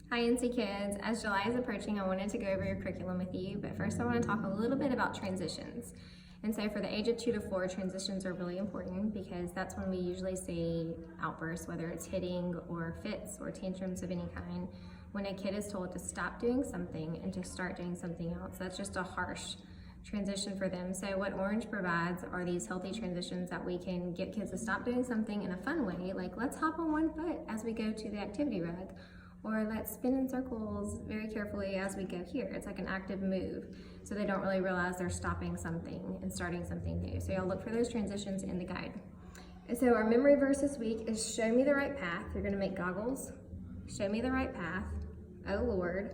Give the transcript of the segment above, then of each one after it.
Hi NC Kids. As July is approaching, I wanted to go over your curriculum with you, but first I want to talk a little bit about transitions. And so for the age of 2 to 4, transitions are really important because that's when we usually see outbursts, whether it's hitting or fits or tantrums of any kind. When a kid is told to stop doing something and to start doing something else, that's just a harsh transition for them. So what Orange provides are these healthy transitions that we can get kids to stop doing something in a fun way, like let's hop on one foot as we go to the activity rug, or let's spin in circles very carefully as we go here. It's like an active move, so they don't really realize they're stopping something and starting something new. So y'all look for those transitions in the guide. And so our memory verse this week is show me the right path. You're gonna make goggles. Show me the right path, oh Lord.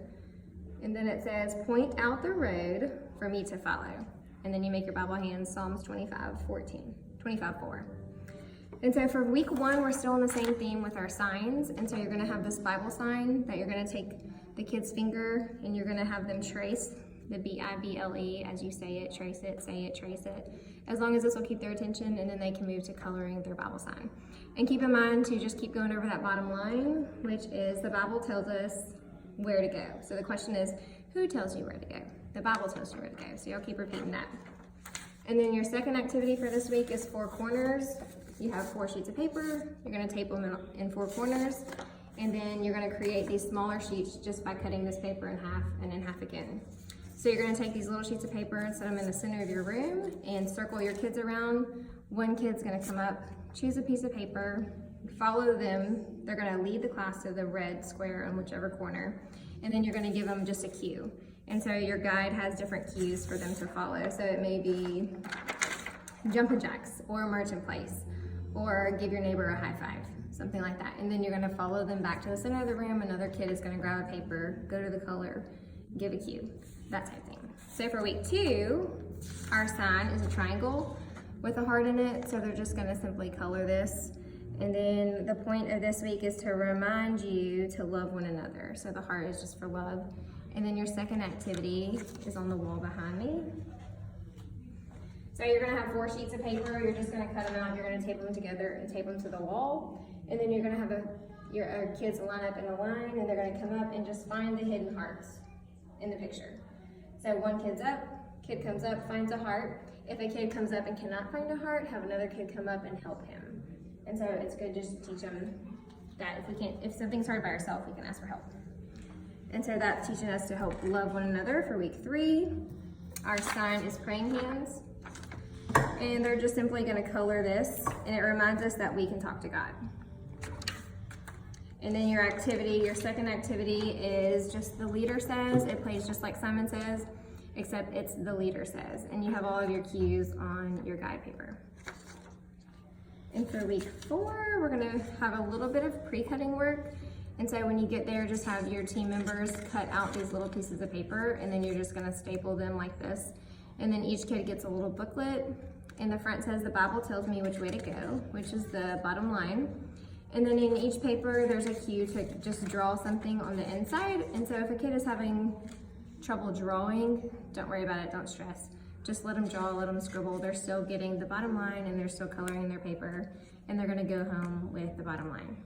And then it says, point out the road for me to follow. And then you make your Bible hands, Psalms 25:4. And so for week 1, we're still on the same theme with our signs. And so you're gonna have this Bible sign that you're gonna take the kid's finger and you're gonna have them trace the B-I-B-L-E as you say it, trace it, say it, trace it. As long as this will keep their attention, and then they can move to coloring their Bible sign. And keep in mind to just keep going over that bottom line, which is the Bible tells us where to go. So the question is, who tells you where to go? The Bible tells you where to go. So y'all keep repeating that. And then your second activity for this week is 4 corners. You have 4 sheets of paper. You're gonna tape them in 4 corners. And then you're gonna create these smaller sheets just by cutting this paper in half and in half again. So you're gonna take these little sheets of paper and set them in the center of your room and circle your kids around. One kid's gonna come up, choose a piece of paper, follow them. They're gonna lead the class to the red square on whichever corner. And then you're gonna give them just a cue. And so your guide has different cues for them to follow. So it may be jumping jacks or march in place or give your neighbor a high five, something like that. And then you're gonna follow them back to the center of the room. Another kid is gonna grab a paper, go to the color, give a cue, that type thing. So for week 2, our sign is a triangle with a heart in it. So they're just gonna simply color this. And then the point of this week is to remind you to love one another. So the heart is just for love. And then your second activity is on the wall behind me. So you're gonna have 4 sheets of paper. You're just gonna cut them out. You're gonna tape them together and tape them to the wall. And then you're gonna have your kids line up in a line, and they're gonna come up and just find the hidden hearts in the picture. So one kid comes up, finds a heart. If a kid comes up and cannot find a heart, have another kid come up and help him. And so it's good just to teach them that if something's hard by ourselves, we can ask for help. And so that's teaching us to help love one another for week 3. Our sign is praying hands. And they're just simply gonna color this, and it reminds us that we can talk to God. And then your second activity is just the leader says. It plays just like Simon Says, except it's the leader says. And you have all of your cues on your guide paper. And for week 4, we're gonna have a little bit of pre-cutting work. And so when you get there, just have your team members cut out these little pieces of paper, and then you're just gonna staple them like this. And then each kid gets a little booklet. In the front says the Bible tells me which way to go, which is the bottom line. And then in each paper, there's a cue to just draw something on the inside. And so if a kid is having trouble drawing, don't worry about it, don't stress. Just let them draw, let them scribble. They're still getting the bottom line and they're still coloring their paper, and they're gonna go home with the bottom line.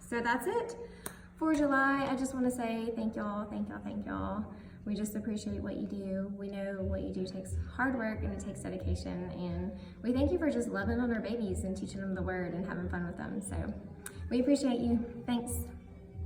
So that's it for July. I just wanna say thank y'all, thank y'all, thank y'all. We just appreciate what you do. We know what you do takes hard work and it takes dedication, and we thank you for just loving on our babies and teaching them the word and having fun with them. So we appreciate you. Thanks.